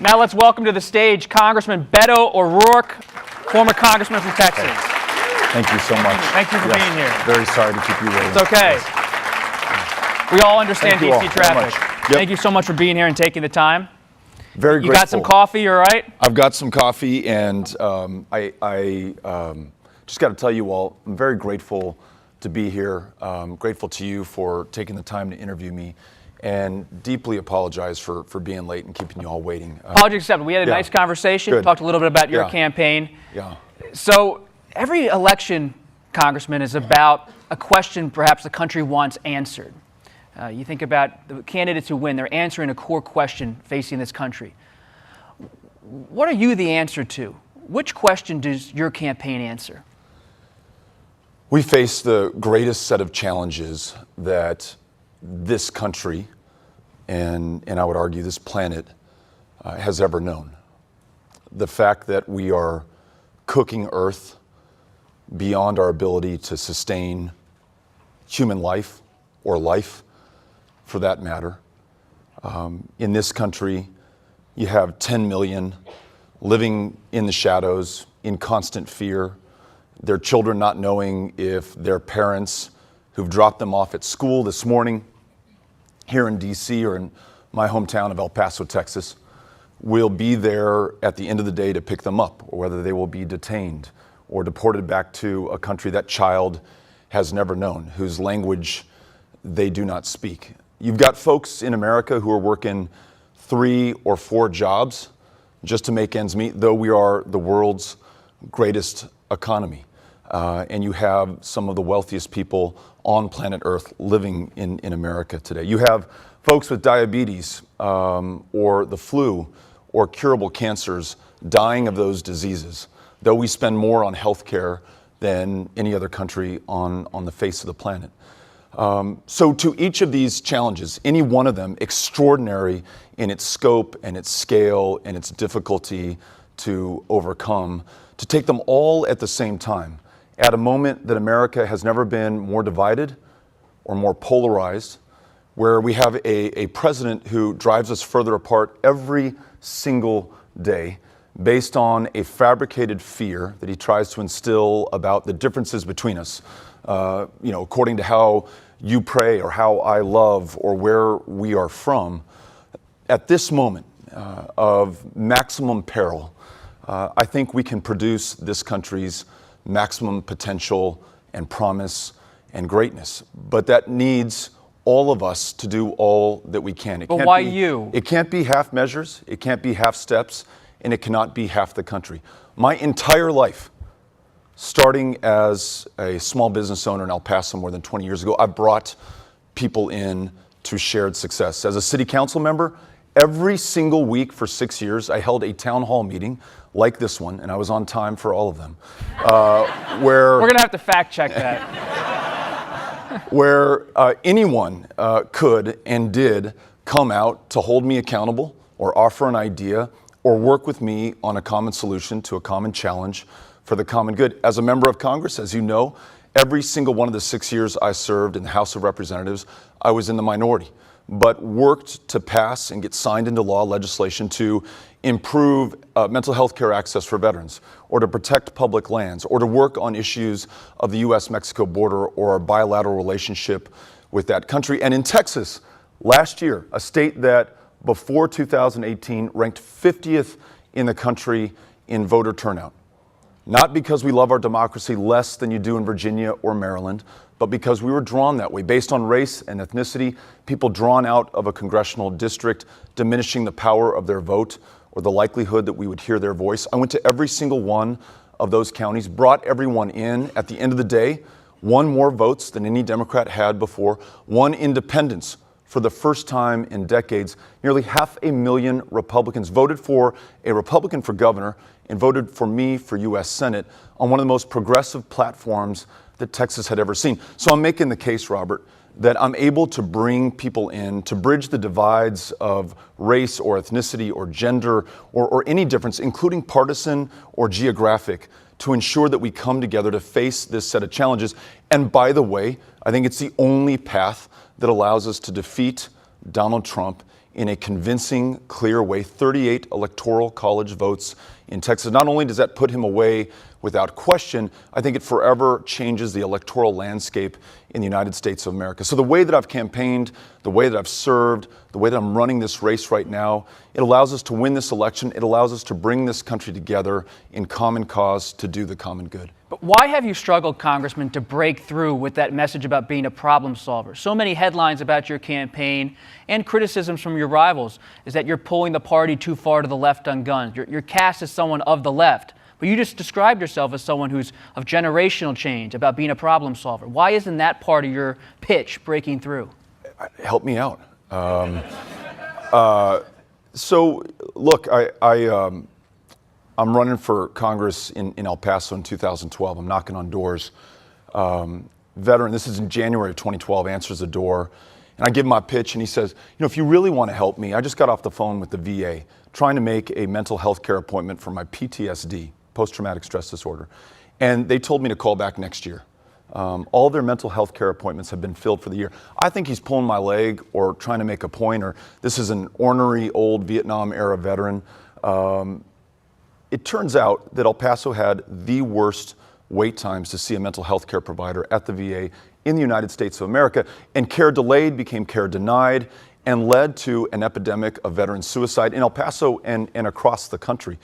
Now let's welcome to the stage Congressman Beto O'Rourke, former congressman from Texas. Thank you so much. Thank you for being here. Very sorry to keep you waiting. It's okay. Yes. We all understand DC traffic. Yep. Thank you so much for being here and taking the time. Very grateful. You got some coffee, all right? I've got some coffee, and I just got to tell you all, I'm very grateful to be here. Grateful to you for taking the time to interview me, and deeply apologize for being late and keeping you all waiting. Apologies accepted. We had a nice conversation. Good. Talked a little bit about your campaign. Yeah. So every election, Congressman, is about a question perhaps the country wants answered. You think about the candidates who win, they're answering a core question facing this country. What are you the answer to? Which question does your campaign answer? We face the greatest set of challenges that this country, and I would argue this planet, has ever known. The fact that we are cooking Earth beyond our ability to sustain human life, or life for that matter. In this country, you have 10 million living in the shadows, in constant fear, their children not knowing if their parents who've dropped them off at school this morning here in DC or in my hometown of El Paso, Texas, will be there at the end of the day to pick them up, or whether they will be detained or deported back to a country that child has never known, whose language they do not speak. You've got folks in America who are working 3 or 4 jobs just to make ends meet, though we are the world's greatest economy. And you have some of the wealthiest people on planet Earth living in America today. You have folks with diabetes or the flu or curable cancers dying of those diseases, though we spend more on healthcare than any other country on the face of the planet. So to each of these challenges, any one of them extraordinary in its scope and its scale and its difficulty to overcome, to take them all at the same time, at a moment that America has never been more divided or more polarized, where we have a president who drives us further apart every single day based on a fabricated fear that he tries to instill about the differences between us, according to how you pray or how I love or where we are from. At this moment of maximum peril, I think we can produce this country's maximum potential and promise and greatness. But that needs all of us to do all that we can. But why you? It can't be half measures, it can't be half steps, and it cannot be half the country. My entire life, starting as a small business owner in El Paso more than 20 years ago, I brought people in to shared success. As a city council member, every single week for 6 years, I held a town hall meeting like this one, and I was on time for all of them, where... We're going to have to fact check that. where anyone could and did come out to hold me accountable or offer an idea or work with me on a common solution to a common challenge for the common good. As a member of Congress, as you know, every single one of the 6 years I served in the House of Representatives, I was in the minority, but worked to pass and get signed into law legislation to improve mental health care access for veterans, or to protect public lands, or to work on issues of the U.S.-Mexico border or our bilateral relationship with that country. And in Texas, last year, a state that before 2018 ranked 50th in the country in voter turnout. Not because we love our democracy less than you do in Virginia or Maryland, but because we were drawn that way, based on race and ethnicity, people drawn out of a congressional district, diminishing the power of their vote or the likelihood that we would hear their voice. I went to every single one of those counties, brought everyone in. At the end of the day, won more votes than any Democrat had before, won independence for the first time in decades. Nearly 500,000 Republicans voted for a Republican for governor and voted for me for U.S. Senate on one of the most progressive platforms that Texas had ever seen. So I'm making the case, Robert, that I'm able to bring people in to bridge the divides of race or ethnicity or gender or any difference, including partisan or geographic, to ensure that we come together to face this set of challenges. And by the way, I think it's the only path that allows us to defeat Donald Trump in a convincing, clear way, 38 electoral college votes in Texas. Not only does that put him away without question, I think it forever changes the electoral landscape in the United States of America. So the way that I've campaigned, the way that I've served, the way that I'm running this race right now, it allows us to win this election. It allows us to bring this country together in common cause to do the common good. But why have you struggled, Congressman, to break through with that message about being a problem solver? So many headlines about your campaign and criticisms from your rivals is that you're pulling the party too far to the left on guns. You're cast as someone of the left. But you just described yourself as someone who's of generational change, about being a problem solver. Why isn't that part of your pitch breaking through? Help me out. So, look, I'm running for Congress in El Paso in 2012. I'm knocking on doors. Veteran, this is in January of 2012, answers the door. And I give him my pitch, and he says, if you really want to help me, I just got off the phone with the VA trying to make a mental health care appointment for my PTSD, post-traumatic stress disorder. And they told me to call back next year. All their mental health care appointments have been filled for the year. I think he's pulling my leg or trying to make a point, or this is an ornery old Vietnam-era veteran. It turns out that El Paso had the worst wait times to see a mental health care provider at the VA in the United States of America, and care delayed became care denied and led to an epidemic of veteran suicide in El Paso and across the country.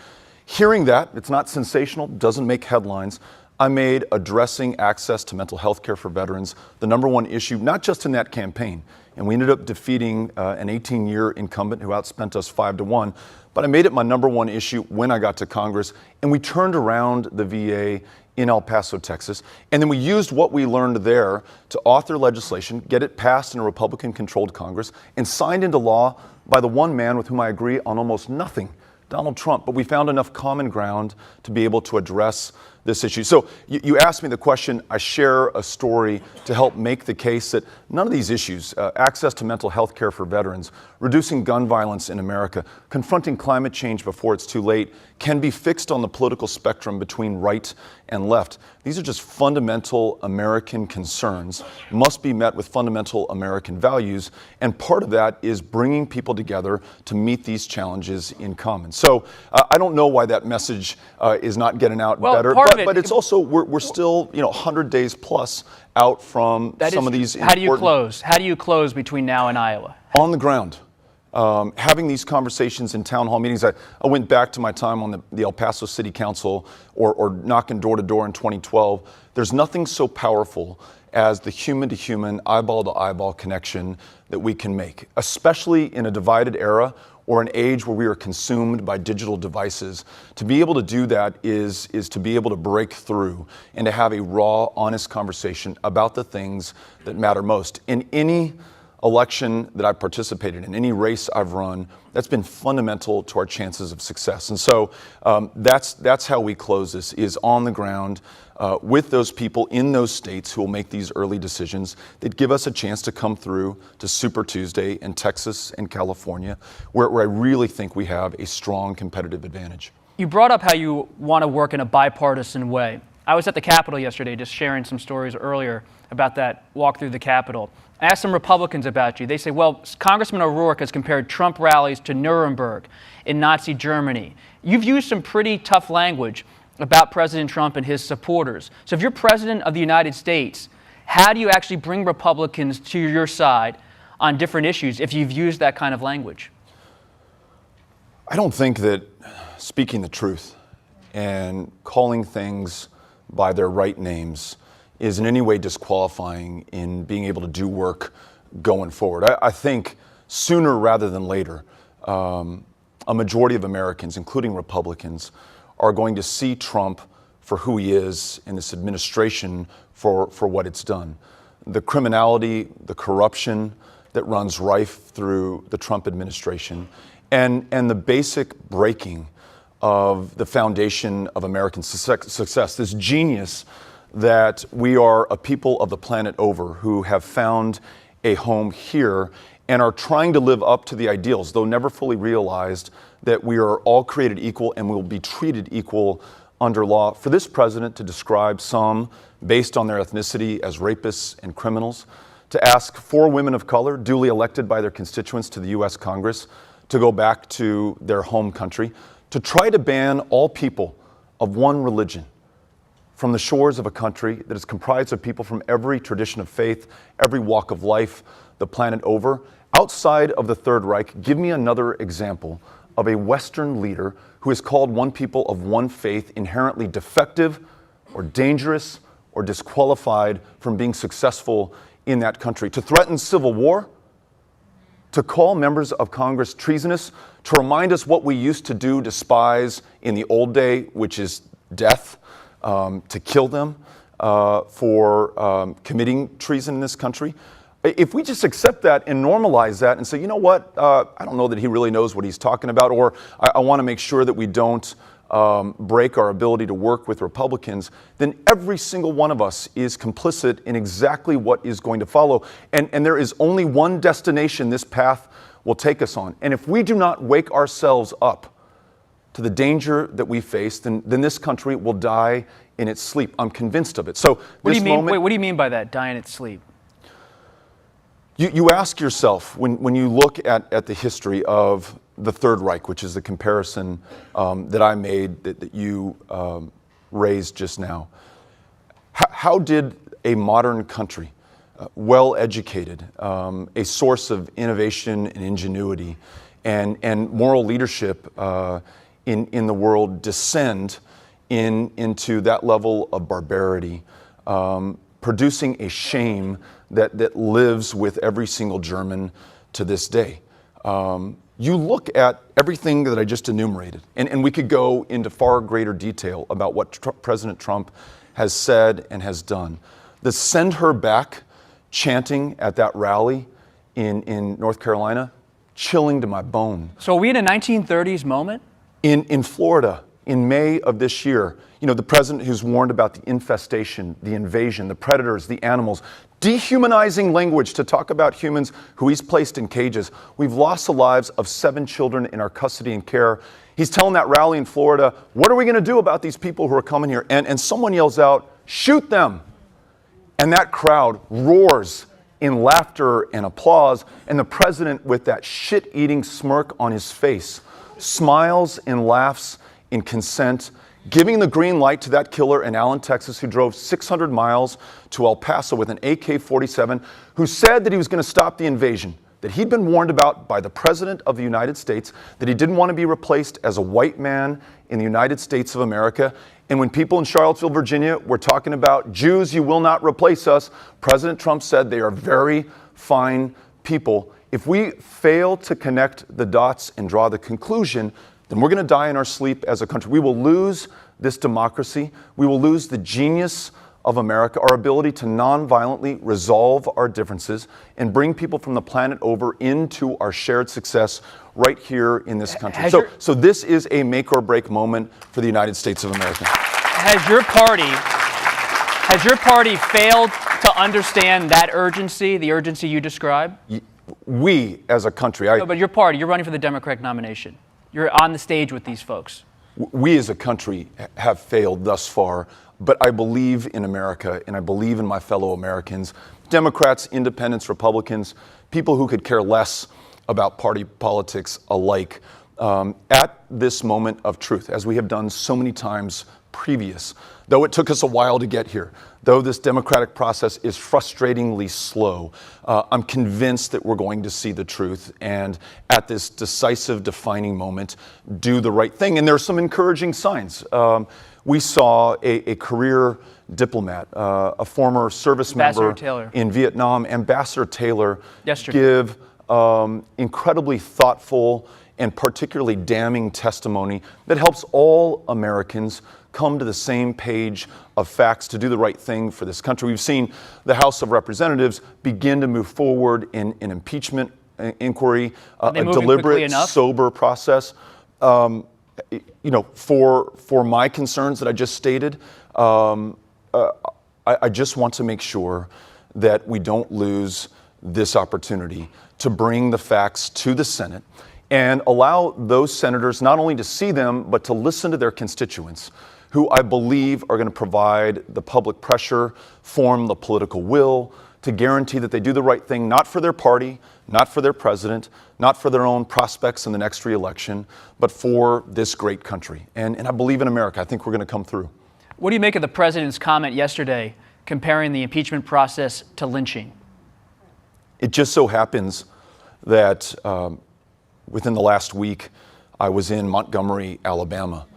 Hearing that, it's not sensational, doesn't make headlines. I made addressing access to mental health care for veterans the #1 issue, not just in that campaign. And we ended up defeating an 18-year incumbent who outspent us 5-1. But I made it my #1 issue when I got to Congress, and we turned around the VA in El Paso, Texas. And then we used what we learned there to author legislation, get it passed in a Republican-controlled Congress, and signed into law by the one man with whom I agree on almost nothing, Donald Trump. But we found enough common ground to be able to address this issue. So you asked me the question, I share a story to help make the case that none of these issues, access to mental health care for veterans, reducing gun violence in America, confronting climate change before it's too late, can be fixed on the political spectrum between right and left. These are just fundamental American concerns, must be met with fundamental American values, and part of that is bringing people together to meet these challenges in common. So I don't know why that message is not getting out better, but it's also, we're still 100 days plus out from some of these How do you close? How do you close between now and Iowa? On the ground. Having these conversations in town hall meetings. I went back to my time on the El Paso City Council or knocking door to door in 2012. There's nothing so powerful as the human-to-human, eyeball-to-eyeball connection that we can make, especially in a divided era or an age where we are consumed by digital devices. To be able to do that is to be able to break through and to have a raw, honest conversation about the things that matter most. In any election that I've participated in, any race I've run, that's been fundamental to our chances of success. And so that's how we close this, is on the ground with those people in those states who will make these early decisions that give us a chance to come through to Super Tuesday in Texas and California, where I really think we have a strong competitive advantage. You brought up how you want to work in a bipartisan way. I was at the Capitol yesterday just sharing some stories earlier about that walk through the Capitol. I asked some Republicans about you. They say, well, Congressman O'Rourke has compared Trump rallies to Nuremberg in Nazi Germany. You've used some pretty tough language about President Trump and his supporters. So if you're president of the United States, how do you actually bring Republicans to your side on different issues if you've used that kind of language? I don't think that speaking the truth and calling things by their right names is in any way disqualifying in being able to do work going forward. I think sooner rather than later, a majority of Americans, including Republicans, are going to see Trump for who he is and this administration for what it's done. The criminality, the corruption that runs rife through the Trump administration, and the basic breaking of the foundation of American success, this genius that we are a people of the planet over who have found a home here and are trying to live up to the ideals, though never fully realized that we are all created equal and will be treated equal under law. For this president to describe some based on their ethnicity as rapists and criminals, to ask 4 women of color, duly elected by their constituents to the U.S. Congress, to go back to their home country, to try to ban all people of one religion from the shores of a country that is comprised of people from every tradition of faith, every walk of life, the planet over. Outside of the Third Reich, give me another example of a Western leader who has called one people of one faith inherently defective or dangerous or disqualified from being successful in that country. To threaten civil war, to call members of Congress treasonous, to remind us what we used to do, despise in the old day, which is death, to kill them for committing treason in this country. If we just accept that and normalize that and say, you know what, I don't know that he really knows what he's talking about, or I want to make sure that we don't break our ability to work with Republicans, then every single one of us is complicit in exactly what is going to follow. And there is only one destination this path will take us on. And if we do not wake ourselves up to the danger that we face, then this country will die in its sleep. I'm convinced of it. So what do you mean? Wait, what do you mean by that, die in its sleep? You ask yourself, when you look at the history of the Third Reich, which is the comparison that I made, that you raised just now, how did a modern country, well-educated, a source of innovation and ingenuity and moral leadership in the world descend into that level of barbarity, producing a shame that lives with every single German to this day? You look at everything that I just enumerated, and we could go into far greater detail about what President Trump has said and has done. The "send her back" chanting at that rally in North Carolina, chilling to my bone. So are we in a 1930s moment? In Florida, in May of this year, you know, the president who's warned about the infestation, the invasion, the predators, the animals, dehumanizing language to talk about humans who he's placed in cages. We've lost the lives of 7 children in our custody and care. He's telling that rally in Florida, what are we going to do about these people who are coming here? And someone yells out, shoot them. And that crowd roars in laughter and applause. And the president, with that shit-eating smirk on his face, smiles and laughs in consent, giving the green light to that killer in Allen, Texas, who drove 600 miles to El Paso with an AK-47, who said that he was going to stop the invasion, that he'd been warned about by the President of the United States, that he didn't want to be replaced as a white man in the United States of America. And when people in Charlottesville, Virginia were talking about Jews, you will not replace us, President Trump said they are very fine people. If we fail to connect the dots and draw the conclusion, then we're going to die in our sleep as a country. We will lose this democracy. We will lose the genius of America, our ability to nonviolently resolve our differences and bring people from the planet over into our shared success right here in this country. So this is a make or break moment for the United States of America. Has your party failed to understand that urgency, the urgency you describe? We as a country. No, but your party, you're running for the Democratic nomination. You're on the stage with these folks. We as a country have failed thus far, but I believe in America and I believe in my fellow Americans, Democrats, independents, Republicans, people who could care less about party politics alike. At this moment of truth, as we have done so many times previous, though it took us a while to get here, though this democratic process is frustratingly slow, I'm convinced that we're going to see the truth and at this decisive, defining moment, do the right thing. And there are some encouraging signs. We saw a career diplomat, a former service member in Vietnam, Ambassador Taylor, give incredibly thoughtful and particularly damning testimony that helps all Americans come to the same page of facts to do the right thing for this country. We've seen the House of Representatives begin to move forward in an impeachment inquiry, a deliberate, sober process. You know, for my concerns that I just stated, I just want to make sure that we don't lose this opportunity to bring the facts to the Senate and allow those senators not only to see them, but to listen to their constituents, who I believe are going to provide the public pressure, form the political will to guarantee that they do the right thing, not for their party, not for their president, not for their own prospects in the next re-election, but for this great country. And I believe in America. I think we're going to come through. What do you make of the president's comment yesterday comparing the impeachment process to lynching? It just so happens that within the last week, I was in Montgomery, Alabama,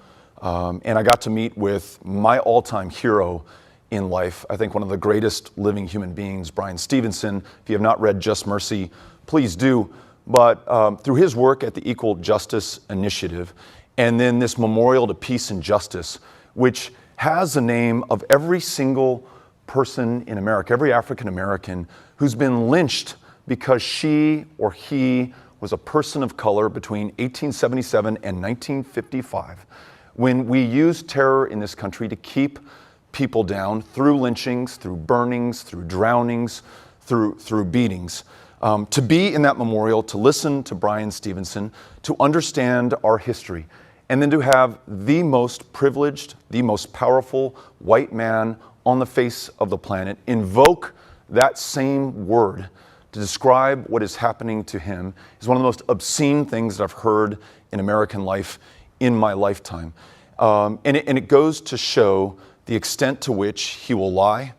and I got to meet with my all-time hero in life, I think one of the greatest living human beings, Bryan Stevenson. If you have not read Just Mercy, please do. But through his work at the Equal Justice Initiative, and then this Memorial to Peace and Justice, which has the name of every single person in America, every African American who's been lynched because she or he was a person of color between 1877 and 1955, when we used terror in this country to keep people down through lynchings, through burnings, through drownings, through beatings. To be in that memorial, to listen to Bryan Stevenson, to understand our history, and then to have the most privileged, the most powerful white man on the face of the planet invoke that same word to describe what is happening to him is one of the most obscene things that I've heard in American life in my lifetime. And it goes to show the extent to which he will lie,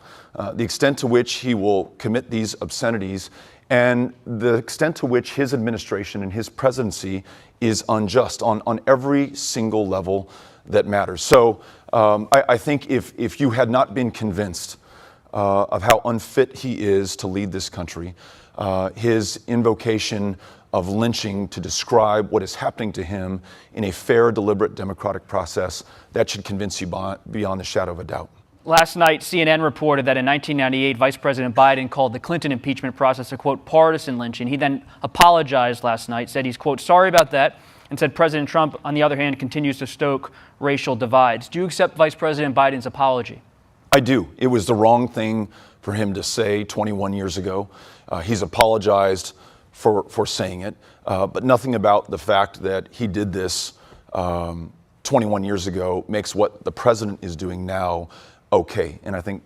the extent to which he will commit these obscenities, and the extent to which his administration and his presidency is unjust on every single level that matters. So I think if you had not been convinced of how unfit he is to lead this country, his invocation of lynching to describe what is happening to him in a fair, deliberate, democratic process, that should convince you beyond the shadow of a doubt. Last night, CNN reported that in 1998, Vice President Biden called the Clinton impeachment process a, quote, partisan lynching. He then apologized last night, said he's, quote, sorry about that, and said President Trump, on the other hand, continues to stoke racial divides. Do you accept Vice President Biden's apology? I do. It was the wrong thing for him to say 21 years ago. He's apologized for saying it, but nothing about the fact that he did this 21 years ago makes what the president is doing now okay. And I think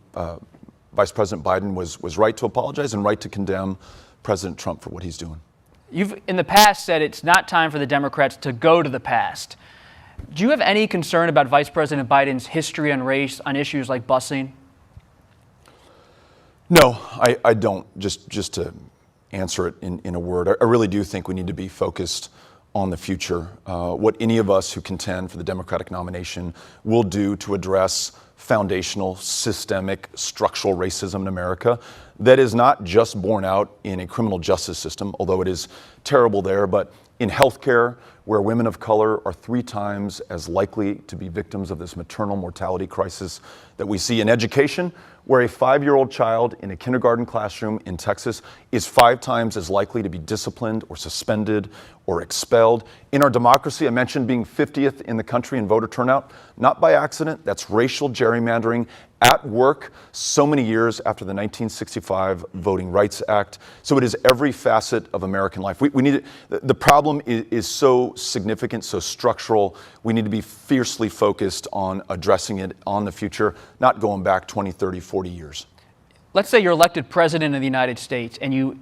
Vice President Biden was right to apologize and right to condemn President Trump for what he's doing. You've, in the past, said it's not time for the Democrats to go to the past. Do you have any concern about Vice President Biden's history on race on issues like busing? No, I don't. Just to answer it in a word, I really do think we need to be focused on the future. What any of us who contend for the Democratic nomination will do to address foundational, systemic, structural racism in America that is not just borne out in a criminal justice system, although it is terrible there, but in healthcare, where women of color are 3 times as likely to be victims of this maternal mortality crisis that we see in education, where a 5-year-old child in a kindergarten classroom in Texas is 5 times as likely to be disciplined or suspended or expelled. In our democracy, I mentioned being 50th in the country in voter turnout, not by accident. That's racial gerrymandering at work so many years after the 1965 Voting Rights Act. So it is every facet of American life. We need it. The problem is so significant, so structural. We need to be fiercely focused on addressing it on the future, not going back 20, 30, 40 years. Let's say you're elected president of the United States and you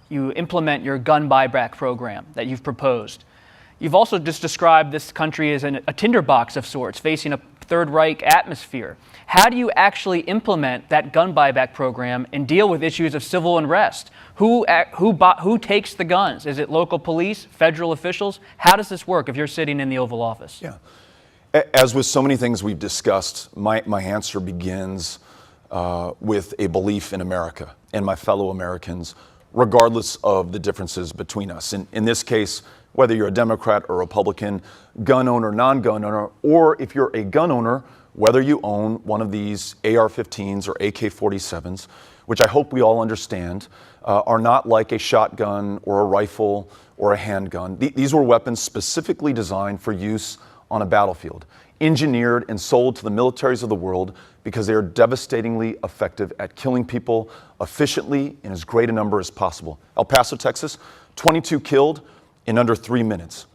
implement your gun buyback program that you've proposed. You've also just described this country as a tinderbox of sorts, facing a Third Reich atmosphere. How do you actually implement that gun buyback program and deal with issues of civil unrest? Who takes the guns? Is it local police, federal officials? How does this work if you're sitting in the Oval Office? Yeah. As with so many things we've discussed, my answer begins with a belief in America and my fellow Americans, regardless of the differences between us. In this case, whether you're a Democrat or Republican, gun owner, non-gun owner, or if you're a gun owner, whether you own one of these AR-15s or AK-47s, which I hope we all understand, are not like a shotgun or a rifle or a handgun. These were weapons specifically designed for use on a battlefield, engineered and sold to the militaries of the world because they are devastatingly effective at killing people efficiently in as great a number as possible. El Paso, Texas, 22 killed in under 3 minutes.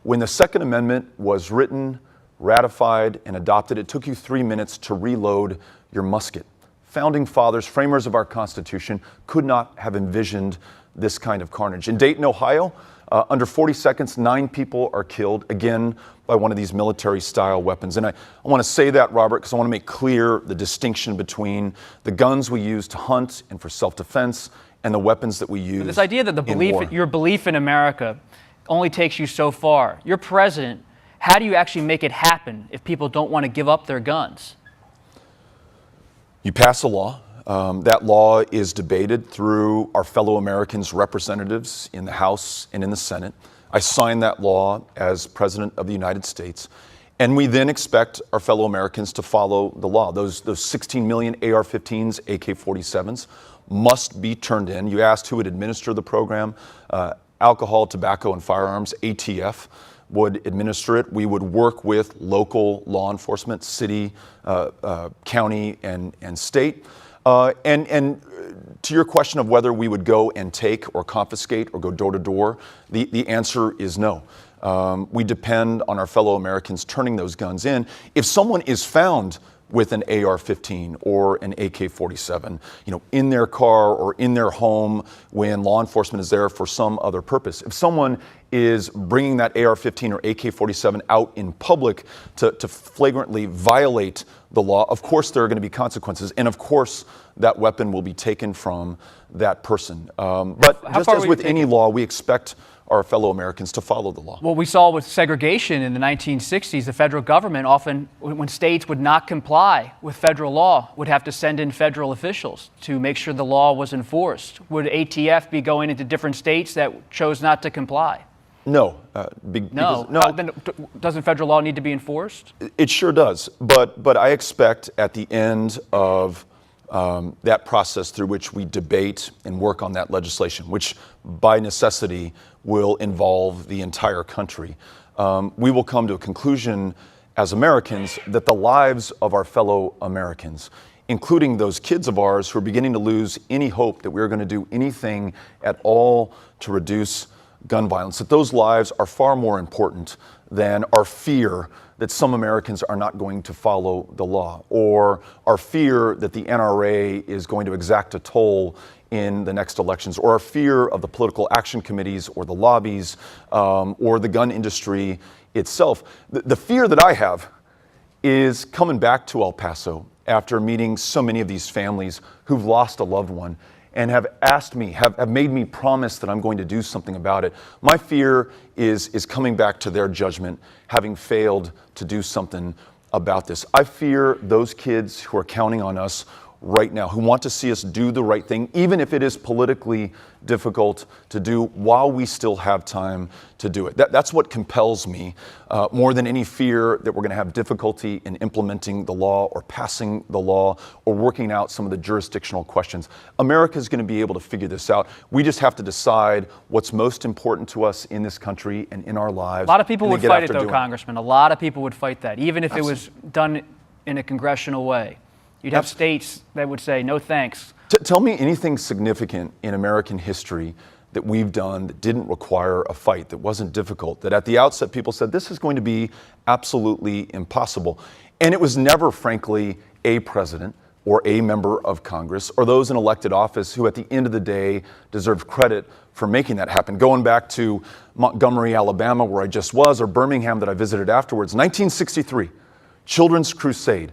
When the Second Amendment was written, ratified, and adopted, it took you 3 minutes to reload your musket. founding fathers, framers of our Constitution, could not have envisioned this kind of carnage. In Dayton, Ohio, under 40 seconds, 9 people are killed, again, by one of these military-style weapons. And I want to say that, Robert, because I want to make clear the distinction between the guns we use to hunt and for self-defense and the weapons that we use. This idea that your belief in America only takes you so far. You're president. How do you actually make it happen if people don't want to give up their guns? You pass a law. That law is debated through our fellow Americans' representatives in the House and in the Senate. I signed that law as President of the United States. And we then expect our fellow Americans to follow the law. Those 16 million AR-15s, AK-47s must be turned in. You asked who would administer the program. Alcohol, Tobacco, and Firearms, ATF, would administer it. We would work with local law enforcement, city, county, and state. And to your question of whether we would go and take or confiscate or go door to door, the answer is no. We depend on our fellow Americans turning those guns in. If someone is found with an AR-15 or an AK-47, in their car or in their home when law enforcement is there for some other purpose, if someone is bringing that AR-15 or AK-47 out in public to flagrantly violate the law, of course there are going to be consequences, and of course that weapon will be taken from that person. But just as with any law, we expect our fellow Americans to follow the law. What we saw with segregation in the 1960s, the federal government often, when states would not comply with federal law, would have to send in federal officials to make sure the law was enforced. Would ATF be going into different states that chose not to comply? No. Then doesn't federal law need to be enforced? It sure does. But I expect at the end of that process through which we debate and work on that legislation, which by necessity will involve the entire country, we will come to a conclusion as Americans that the lives of our fellow Americans, including those kids of ours who are beginning to lose any hope that we're going to do anything at all to reduce gun violence, that those lives are far more important than our fear that some Americans are not going to follow the law, or our fear that the NRA is going to exact a toll in the next elections, or our fear of the political action committees or the lobbies or the gun industry itself. The fear that I have is coming back to El Paso after meeting so many of these families who've lost a loved one and have asked me, have made me promise that I'm going to do something about it. My fear is coming back to their judgment, having failed to do something about this. I fear those kids who are counting on us right now, who want to see us do the right thing, even if it is politically difficult to do, while we still have time to do it. That's what compels me more than any fear that we're going to have difficulty in implementing the law or passing the law or working out some of the jurisdictional questions. America is going to be able to figure this out. We just have to decide what's most important to us in this country and in our lives. A lot of people would fight it, though, Congressman. A lot of people would fight that, even if it was done in a congressional way. You'd have states that would say, no thanks. Tell me anything significant in American history that we've done that didn't require a fight, that wasn't difficult, that at the outset people said this is going to be absolutely impossible. And it was never, frankly, a president or a member of Congress or those in elected office who at the end of the day deserved credit for making that happen. Going back to Montgomery, Alabama, where I just was, or Birmingham that I visited afterwards, 1963, Children's Crusade.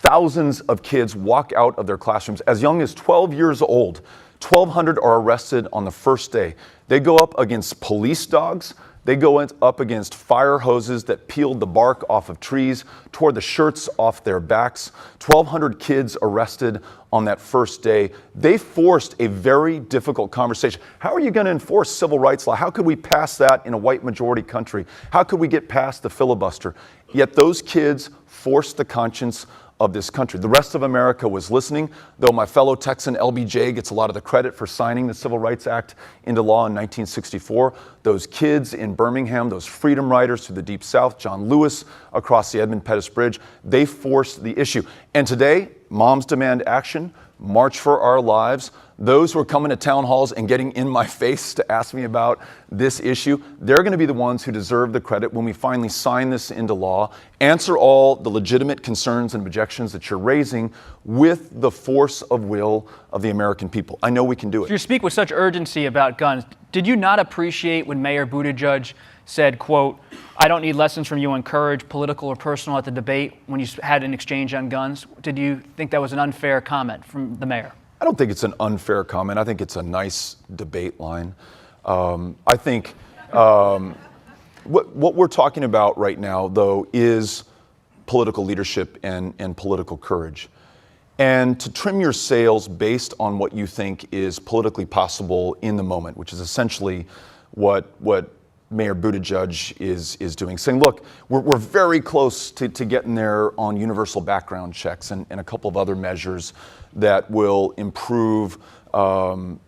Thousands of kids walk out of their classrooms as young as 12 years old. 1,200 are arrested on the first day. They go up against police dogs. They go up against fire hoses that peeled the bark off of trees, tore the shirts off their backs. 1,200 kids arrested on that first day. They forced a very difficult conversation. How are you going to enforce civil rights law? How could we pass that in a white majority country? How could we get past the filibuster? Yet those kids forced the conscience of this country. The rest of America was listening, though my fellow Texan LBJ gets a lot of the credit for signing the Civil Rights Act into law in 1964. Those kids in Birmingham, those freedom riders through the Deep South, John Lewis across the Edmund Pettus Bridge, they forced the issue. And today, moms demand action, March for Our Lives. those who are coming to town halls and getting in my face to ask me about this issue, they're going to be the ones who deserve the credit when we finally sign this into law, answer all the legitimate concerns and objections that you're raising with the force of will of the American people. I know we can do it. You speak with such urgency about guns. Did you not appreciate when Mayor Buttigieg said, quote, "I don't need lessons from you on courage, political or personal," at the debate when you had an exchange on guns? Did you think that was an unfair comment from the mayor? I don't think it's an unfair comment. I think it's a nice debate line. I think what we're talking about right now, though, is political leadership and political courage. And to trim your sails based on what you think is politically possible in the moment, which is essentially what Mayor Buttigieg is doing, saying, look, we're very close to getting there on universal background checks and a couple of other measures that will improve gun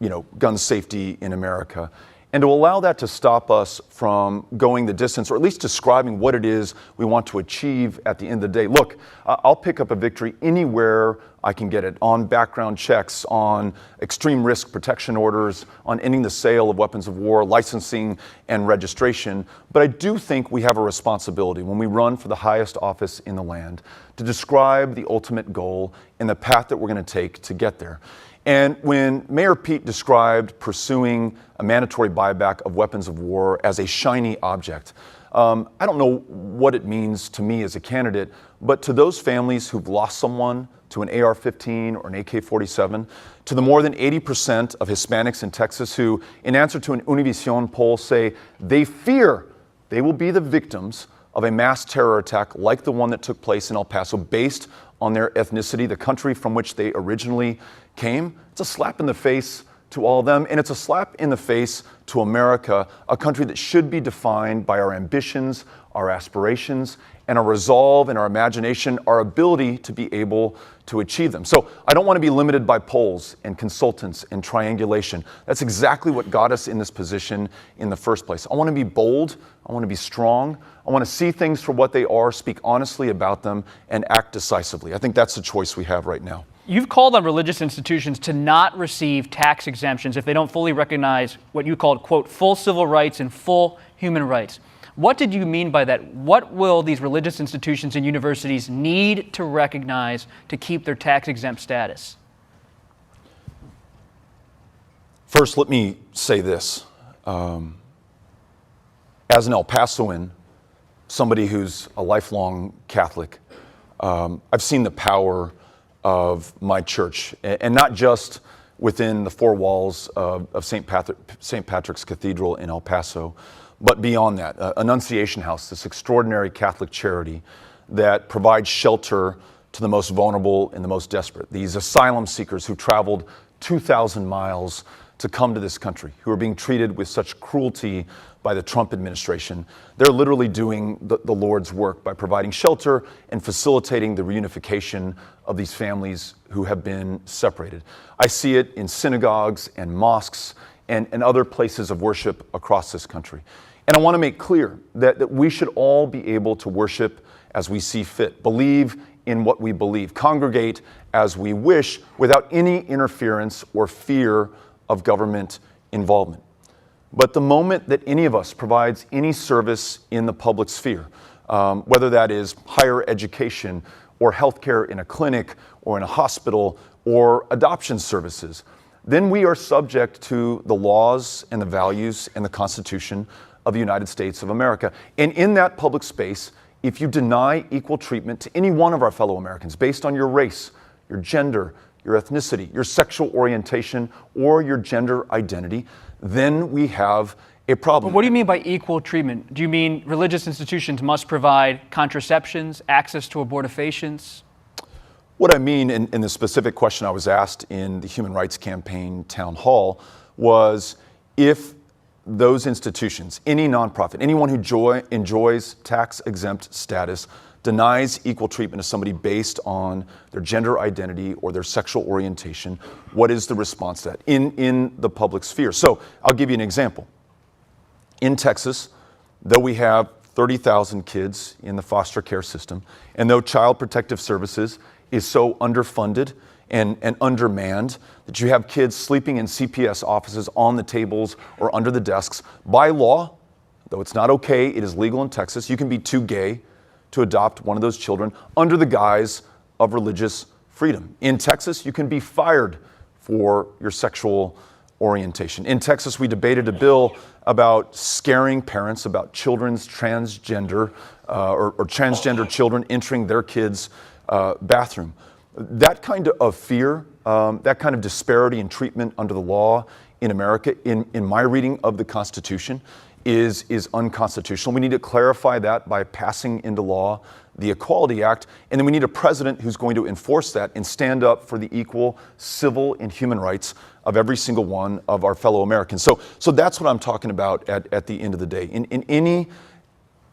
safety in America. And to allow that to stop us from going the distance, or at least describing what it is we want to achieve at the end of the day. Look, I'll pick up a victory anywhere I can get it, on background checks, on extreme risk protection orders, on ending the sale of weapons of war, licensing and registration. But I do think we have a responsibility when we run for the highest office in the land to describe the ultimate goal and the path that we're going to take to get there. And when Mayor Pete described pursuing a mandatory buyback of weapons of war as a shiny object, I don't know what it means to me as a candidate, but to those families who've lost someone to an AR-15 or an AK-47, to the more than 80% of Hispanics in Texas who, in answer to an Univision poll, say they fear they will be the victims of a mass terror attack like the one that took place in El Paso based on their ethnicity, the country from which they originally came. It's a slap in the face to all of them, and it's a slap in the face to America, a country that should be defined by our ambitions, our aspirations, and our resolve and our imagination, our ability to be able to achieve them. So I don't want to be limited by polls and consultants and triangulation. That's exactly what got us in this position in the first place. I want to be bold. I want to be strong. I want to see things for what they are, speak honestly about them, and act decisively. I think that's the choice we have right now. You've called on religious institutions to not receive tax exemptions if they don't fully recognize what you called, quote, full civil rights and full human rights. What did you mean by that? What will these religious institutions and universities need to recognize to keep their tax-exempt status? First, let me say this. As an El Pasoan, somebody who's a lifelong Catholic, I've seen the power of my church, and not just within the four walls of St. Patrick's Cathedral in El Paso, but beyond that. Annunciation House, this extraordinary Catholic charity that provides shelter to the most vulnerable and the most desperate. These asylum seekers who traveled 2,000 miles to come to this country, who are being treated with such cruelty by the Trump administration. They're literally doing the Lord's work by providing shelter and facilitating the reunification of these families who have been separated. I see it in synagogues and mosques and other places of worship across this country. And I want to make clear that we should all be able to worship as we see fit, believe in what we believe, congregate as we wish without any interference or fear of government involvement. But the moment that any of us provides any service in the public sphere, whether that is higher education or healthcare in a clinic or in a hospital or adoption services, then we are subject to the laws and the values and the Constitution of the United States of America. And in that public space, if you deny equal treatment to any one of our fellow Americans based on your race, your gender, your ethnicity, your sexual orientation, or your gender identity, then we have a problem. But what do you mean by equal treatment? Do you mean religious institutions must provide contraceptions, access to abortifacients? What I mean in the specific question I was asked in the Human Rights Campaign town hall was if those institutions, any nonprofit, anyone who enjoys tax-exempt status, denies equal treatment to somebody based on their gender identity or their sexual orientation, what is the response to that in the public sphere? So I'll give you an example. In Texas, though we have 30,000 kids in the foster care system, and though Child Protective Services is so underfunded and undermanned, that you have kids sleeping in CPS offices on the tables or under the desks. By law, though it's not okay, it is legal in Texas, you can be too gay to adopt one of those children under the guise of religious freedom. In Texas, you can be fired for your sexual orientation. In Texas, we debated a bill about scaring parents about children's transgender or transgender children entering their kids' bathroom. That kind of fear, that kind of disparity in treatment under the law in America, in my reading of the Constitution, is unconstitutional. We need to clarify that by passing into law the Equality Act, and then we need a president who's going to enforce that and stand up for the equal civil and human rights of every single one of our fellow Americans. So that's what I'm talking about at the end of the day. In any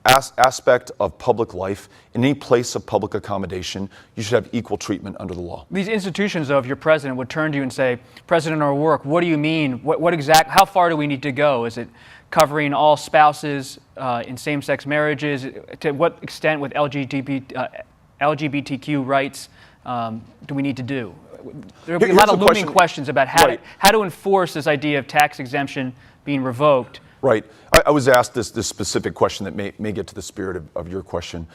aspect of public life, in any place of public accommodation, you should have equal treatment under the law. These institutions, though, if your president would turn to you and say, President O'Rourke, what do you mean? How far do we need to go? Is it covering all spouses in same-sex marriages? To what extent with LGBTQ rights do we need to do? There will be a lot of looming questions about how to enforce this idea of tax exemption being revoked. Right. I was asked this specific question that may get to the spirit of your question.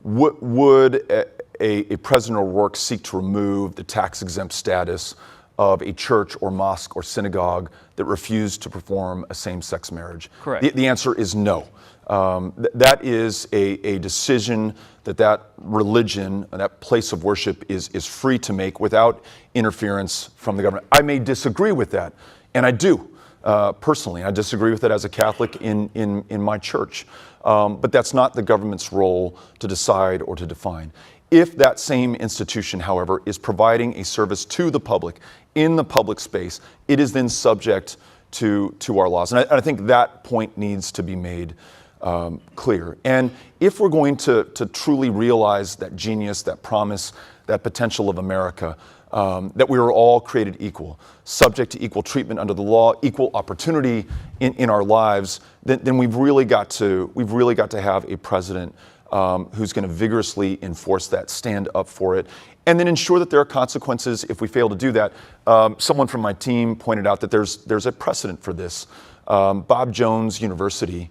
Would a President O'Rourke seek to remove the tax-exempt status of a church or mosque or synagogue that refused to perform a same-sex marriage? Correct. The answer is no. That is a decision that religion, that place of worship is free to make without interference from the government. I may disagree with that, and I do. Personally, I disagree with it as a Catholic in my church. But that's not the government's role to decide or to define. If that same institution, however, is providing a service to the public in the public space, it is then subject to our laws. And I think that point needs to be made clear. And if we're going to truly realize that genius, that promise, that potential of America, that we are all created equal, subject to equal treatment under the law, equal opportunity in our lives, then we've really got to have a president who's going to vigorously enforce that, stand up for it, and then ensure that there are consequences if we fail to do that. Someone from my team pointed out that there's a precedent for this. Bob Jones University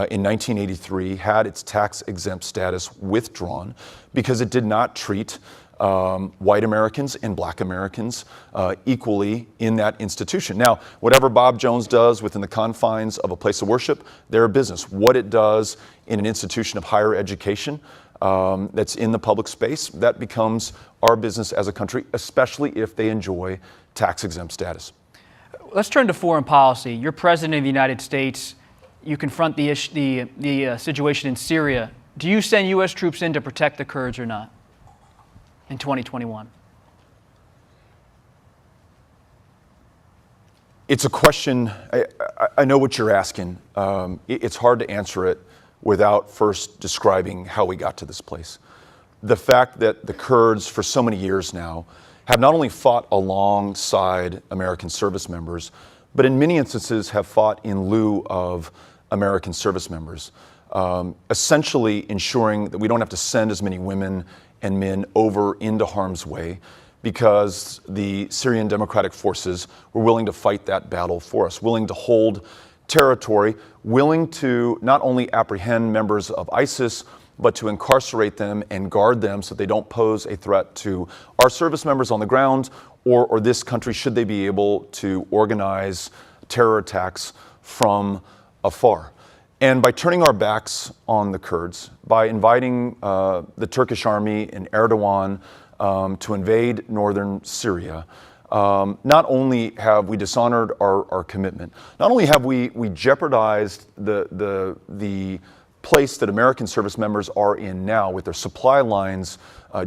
in 1983 had its tax-exempt status withdrawn because it did not treat white Americans and black Americans equally in that institution. Now, whatever Bob Jones does within the confines of a place of worship, their business. What it does in an institution of higher education that's in the public space, that becomes our business as a country, especially if they enjoy tax-exempt status. Let's turn to foreign policy. You're president of the United States. You confront the situation in Syria. Do you send U.S. troops in to protect the Kurds or not in 2021? It's a question, I know what you're asking. It's hard to answer it without first describing how we got to this place. The fact that the Kurds, for so many years now, have not only fought alongside American service members, but in many instances have fought in lieu of American service members, essentially ensuring that we don't have to send as many women and men over into harm's way because the Syrian Democratic Forces were willing to fight that battle for us, willing to hold territory, willing to not only apprehend members of ISIS, but to incarcerate them and guard them so they don't pose a threat to our service members on the ground or this country should they be able to organize terror attacks from afar. And by turning our backs on the Kurds, by inviting the Turkish army and Erdogan to invade northern Syria, not only have we dishonored our commitment, not only have we jeopardized the place that American service members are in now with their supply lines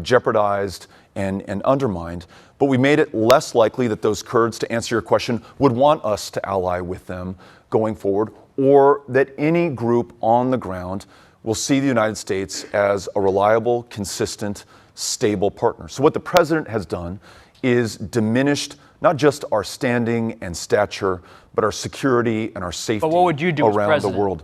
jeopardized and undermined, but we made it less likely that those Kurds, to answer your question, would want us to ally with them going forward, or that any group on the ground will see the United States as a reliable, consistent, stable partner. So what the president has done is diminished not just our standing and stature, but our security and our safety But what would you do around as the president? world.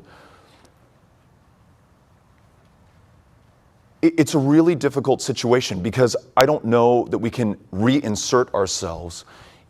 It's a really difficult situation because I don't know that we can reinsert ourselves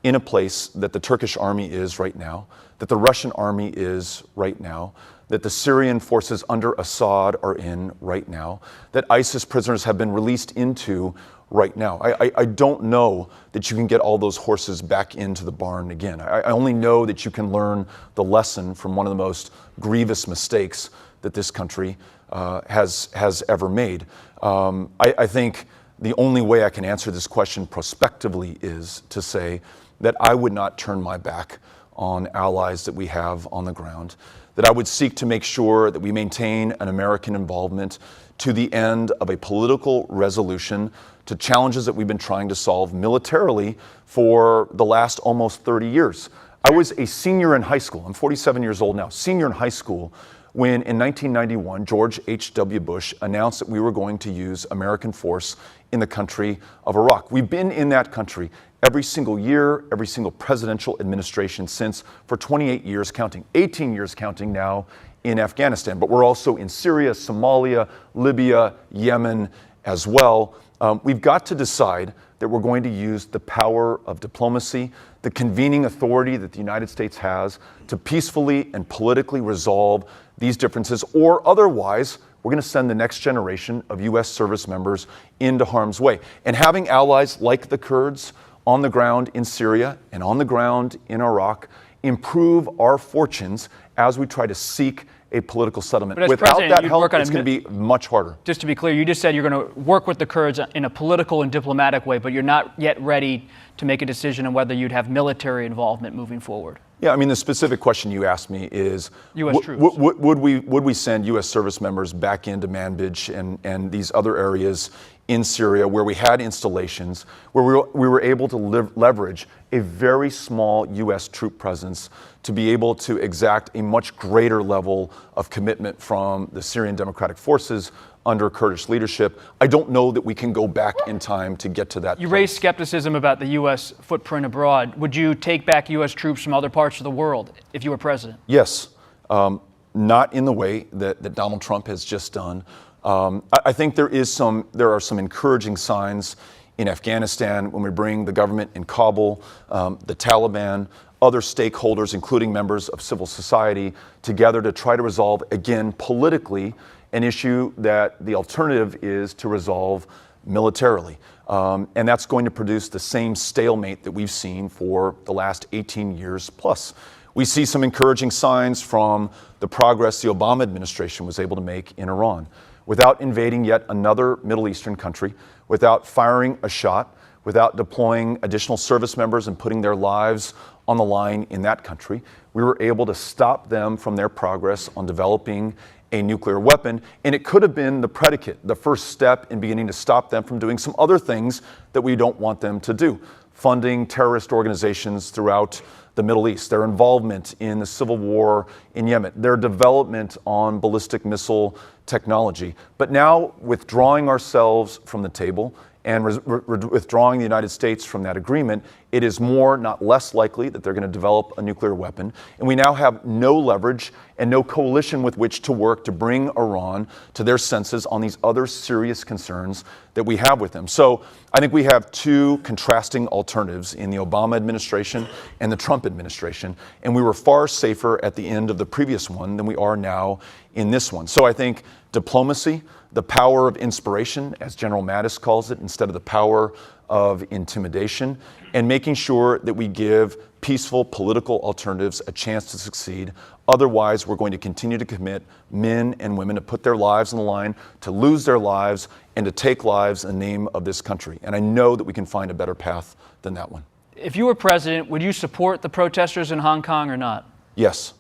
in a place that the Turkish army is right now, that the Russian army is right now, that the Syrian forces under Assad are in right now, that ISIS prisoners have been released into right now. I don't know that you can get all those horses back into the barn again. I only know that you can learn the lesson from one of the most grievous mistakes that this country has ever made. I think the only way I can answer this question prospectively is to say that I would not turn my back on allies that we have on the ground, that I would seek to make sure that we maintain an American involvement to the end of a political resolution to challenges that we've been trying to solve militarily for the last almost 30 years. I was a senior in high school. I'm 47 years old now, senior in high school, when in 1991, George H.W. Bush announced that we were going to use American force in the country of Iraq. We've been in that country every single year, every single presidential administration since, for 28 years counting, 18 years counting now in Afghanistan. But we're also in Syria, Somalia, Libya, Yemen as well. We've got to decide that we're going to use the power of diplomacy, the convening authority that the United States has to peacefully and politically resolve these differences, or otherwise we're going to send the next generation of U.S. service members into harm's way. And having allies like the Kurds on the ground in Syria and on the ground in Iraq improve our fortunes as we try to seek a political settlement. Without that help, it's going to be much harder. Just to be clear, you just said you're going to work with the Kurds in a political and diplomatic way, but you're not yet ready to make a decision on whether you'd have military involvement moving forward. Yeah, I mean, the specific question you asked me is, U.S. troops. Would we send U.S. service members back into Manbij and these other areas in Syria where we had installations, where we were able to leverage a very small U.S. troop presence to be able to exact a much greater level of commitment from the Syrian Democratic Forces under Kurdish leadership? I don't know that we can go back in time to get to that You place. raised skepticism about the U.S. footprint abroad. Would you take back U.S. troops from other parts of the world if you were president? Yes, not in the way that Donald Trump has just done. I think there are some encouraging signs in Afghanistan when we bring the government in Kabul, the Taliban, other stakeholders, including members of civil society, together to try to resolve, again, politically, an issue that the alternative is to resolve militarily. And that's going to produce the same stalemate that we've seen for the last 18 years plus. We see some encouraging signs from the progress the Obama administration was able to make in Iran. Without invading yet another Middle Eastern country, without firing a shot, without deploying additional service members and putting their lives on the line in that country, we were able to stop them from their progress on developing a nuclear weapon. And it could have been the predicate, the first step in beginning to stop them from doing some other things that we don't want them to do. Funding terrorist organizations throughout the Middle East, their involvement in the civil war in Yemen, their development on ballistic missile technology. But now, withdrawing ourselves from the table and withdrawing the United States from that agreement, it is more, not less likely that they're going to develop a nuclear weapon. And we now have no leverage and no coalition with which to work to bring Iran to their senses on these other serious concerns that we have with them. So I think we have two contrasting alternatives in the Obama administration and the Trump administration. And we were far safer at the end of the previous one than we are now in this one. So I think diplomacy, the power of inspiration, as General Mattis calls it, instead of the power of intimidation, and making sure that we give peaceful political alternatives a chance to succeed. Otherwise, we're going to continue to commit men and women to put their lives on the line, to lose their lives, and to take lives in the name of this country. And I know that we can find a better path than that one. If you were president, would you support the protesters in Hong Kong or not? Yes.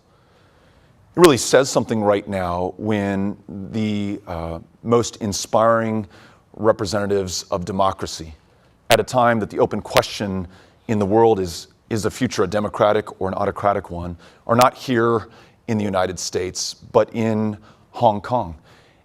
It really says something right now when the most inspiring representatives of democracy, at a time that the open question in the world is the future a democratic or an autocratic one, are not here in the United States, but in Hong Kong.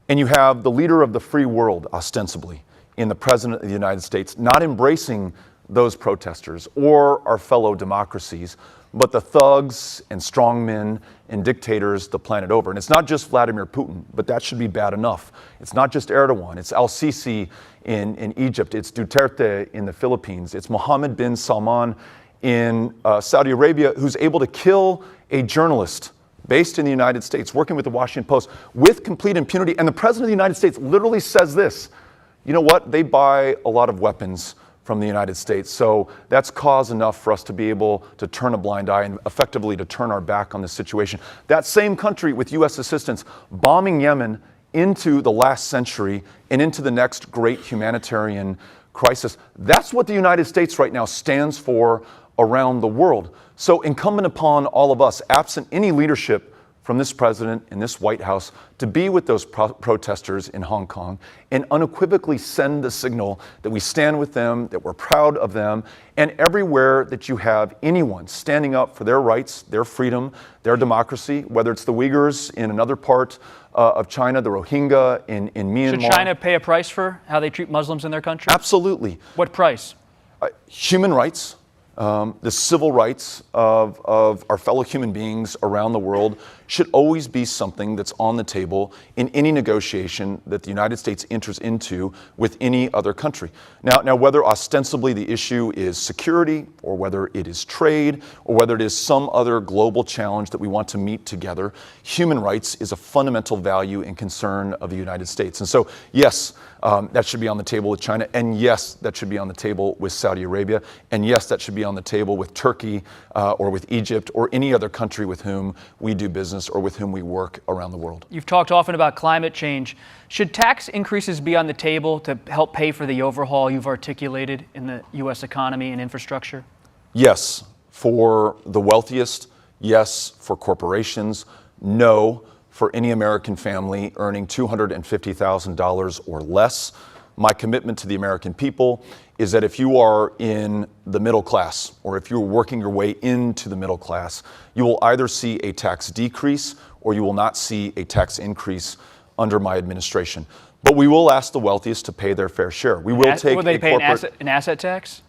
And you have the leader of the free world, ostensibly, in the President of the United States, not embracing those protesters or our fellow democracies, but the thugs and strongmen and dictators the planet over. And it's not just Vladimir Putin, but that should be bad enough. It's not just Erdogan, it's al-Sisi in Egypt, it's Duterte in the Philippines, it's Mohammed bin Salman in Saudi Arabia, who's able to kill a journalist based in the United States, working with the Washington Post with complete impunity. And the President of the United States literally says this, you know what, they buy a lot of weapons from the United States. So that's cause enough for us to be able to turn a blind eye and effectively to turn our back on this situation. That same country with US assistance bombing Yemen into the last century and into the next great humanitarian crisis. That's what the United States right now stands for around the world. So incumbent upon all of us, absent any leadership from this president in this White House, to be with those protesters in Hong Kong and unequivocally send the signal that we stand with them, that we're proud of them, and everywhere that you have anyone standing up for their rights, their freedom, their democracy, whether it's the Uyghurs in another part of China, the Rohingya in Myanmar. Should China pay a price for how they treat Muslims in their country? Absolutely. What price? Human rights. The civil rights of our fellow human beings around the world should always be something that's on the table in any negotiation that the United States enters into with any other country. Now, whether ostensibly the issue is security, or whether it is trade, or whether it is some other global challenge that we want to meet together, human rights is a fundamental value and concern of the United States. And so, yes, that should be on the table with China, and yes, that should be on the table with Saudi Arabia, and yes, that should be on the table with Turkey or with Egypt or any other country with whom we do business or with whom we work around the world. You've talked often about climate change. Should tax increases be on the table to help pay for the overhaul you've articulated in the U.S. economy and infrastructure? Yes, for the wealthiest. Yes, for corporations. No, for any American family earning $250,000 or less. My commitment to the American people is that if you are in the middle class, or if you're working your way into the middle class, you will either see a tax decrease or you will not see a tax increase under my administration. But we will ask the wealthiest to pay their fair share. We will take Will they a pay corporate... an asset tax?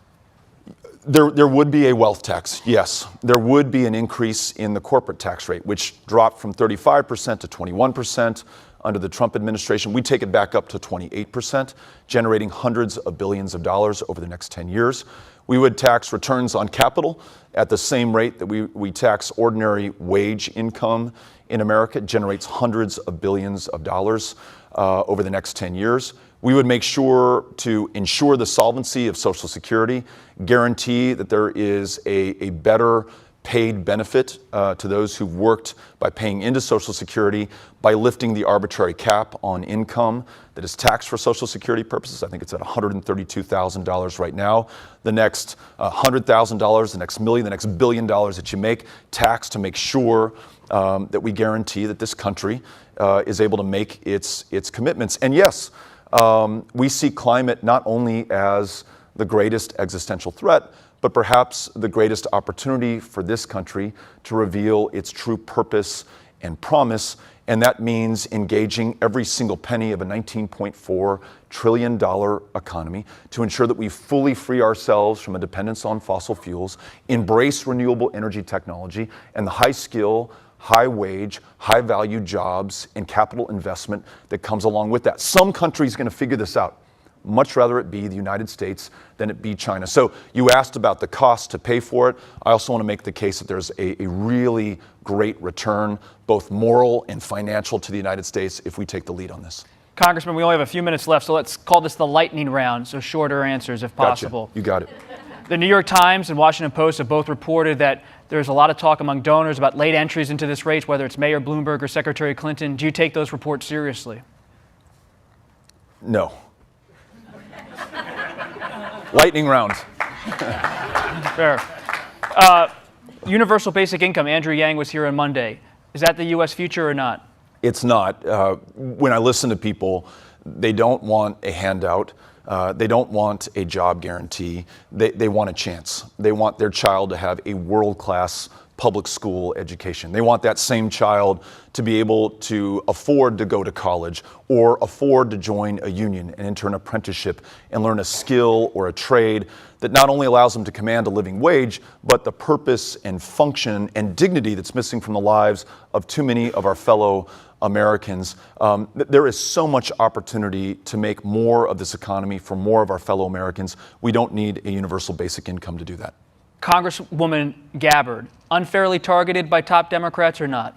There would be a wealth tax, yes. There would be an increase in the corporate tax rate, which dropped from 35% to 21% under the Trump administration. We take it back up to 28%, generating hundreds of billions of dollars over the next 10 years. We would tax returns on capital at the same rate that we tax ordinary wage income in America. It generates hundreds of billions of dollars over the next 10 years. We would make sure to ensure the solvency of Social Security, guarantee that there is a better paid benefit to those who've worked by paying into Social Security, by lifting the arbitrary cap on income that is taxed for Social Security purposes. I think it's at $132,000 right now. The next $100,000, the next million, the next $1 billion that you make, taxed to make sure that we guarantee that this country is able to make its commitments. And yes, we see climate not only as the greatest existential threat, but perhaps the greatest opportunity for this country to reveal its true purpose and promise. And that means engaging every single penny of a $19.4 trillion economy to ensure that we fully free ourselves from a dependence on fossil fuels, embrace renewable energy technology, and the high skill, high wage, high value jobs and capital investment that comes along with that. Some country's going to figure this out. Much rather it be the United States than it be China. So you asked about the cost to pay for it. I also want to make the case that there's a really great return, both moral and financial, to the United States if we take the lead on this. Congressman, we only have a few minutes left, so let's call this the lightning round, so shorter answers if possible. Gotcha. You got it. The New York Times and Washington Post have both reported that there's a lot of talk among donors about late entries into this race, whether it's Mayor Bloomberg or Secretary Clinton. Do you take those reports seriously? No. Lightning round. Fair. Universal basic income. Andrew Yang was here on Monday. Is that the U.S. future or not? It's not. When I listen to people, they don't want a handout. They don't want a job guarantee. They want a chance. They want their child to have a world-class public school education. They want that same child to be able to afford to go to college or afford to join a union and enter an apprenticeship and learn a skill or a trade that not only allows them to command a living wage, but the purpose and function and dignity that's missing from the lives of too many of our fellow Americans. There is so much opportunity to make more of this economy for more of our fellow Americans. We don't need a universal basic income to do that. Congresswoman Gabbard, unfairly targeted by top Democrats or not?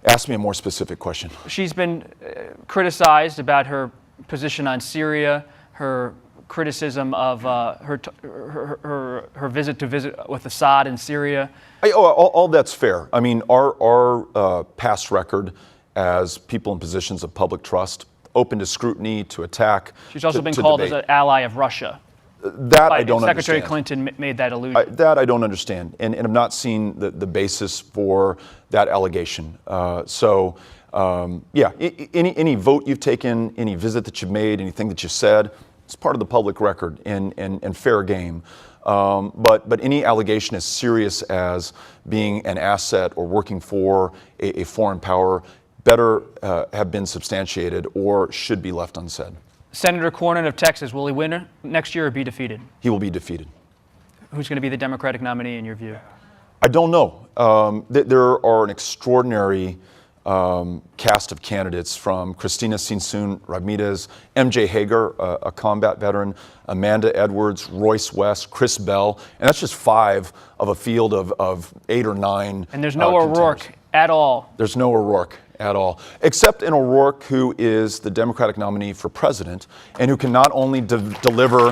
Ask me a more specific question. She's been criticized about her position on Syria, her criticism of her visit with Assad in Syria. All that's fair. I mean, our past record as people in positions of public trust, open to scrutiny, to attack. She's also been to called debate. as an ally of Russia. That I don't Secretary understand. Clinton made that allusion. That I don't understand, and I've not seen the basis for that allegation. Yeah, any vote you've taken, any visit that you've made, anything that you've said, it's part of the public record and fair game. But any allegation as serious as being an asset or working for a foreign power better have been substantiated or should be left unsaid. Senator Cornyn of Texas, will he win next year or be defeated? He will be defeated. Who's going to be the Democratic nominee in your view? I don't know. There are an extraordinary cast of candidates, from Cristina Cinsun Ramirez, MJ Hager, a combat veteran, Amanda Edwards, Royce West, Chris Bell, and that's just 5 of a field of 8 or 9. And there's no O'Rourke at all. There's no O'Rourke at all, except an O'Rourke who is the Democratic nominee for president and who can not only deliver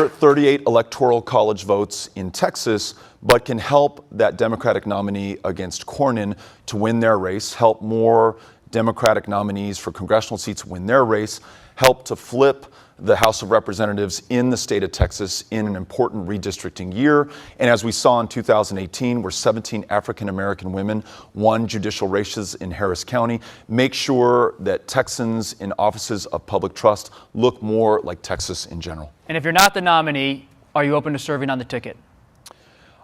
38 electoral college votes in Texas, but can help that Democratic nominee against Cornyn to win their race, help more Democratic nominees for congressional seats win their race, help to flip the House of Representatives in the state of Texas in an important redistricting year. And as we saw in 2018, where 17 African-American women won judicial races in Harris County, make sure that Texans in offices of public trust look more like Texas in general. And if you're not the nominee, are you open to serving on the ticket?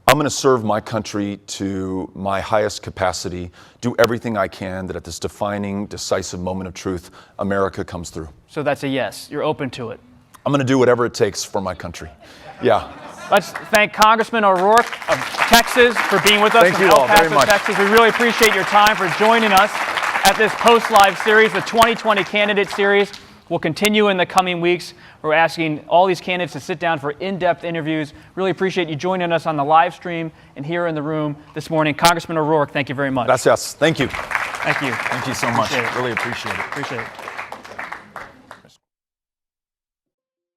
I'm going to serve my country to my highest capacity, do everything I can that at this defining, decisive moment of truth, America comes through. So that's a yes. You're open to it. I'm going to do whatever it takes for my country. Yeah. Let's thank Congressman O'Rourke of Texas for being with us. Thank you all very much. Texas. We really appreciate your time for joining us at this post-live series, the 2020 Candidate Series. Will continue in the coming weeks. We're asking all these candidates to sit down for in-depth interviews. Really appreciate you joining us on the live stream and here in the room this morning. Congressman O'Rourke, thank you very much. Gracias. Thank you. Thank you. Thank you so much. Really appreciate it. Appreciate it.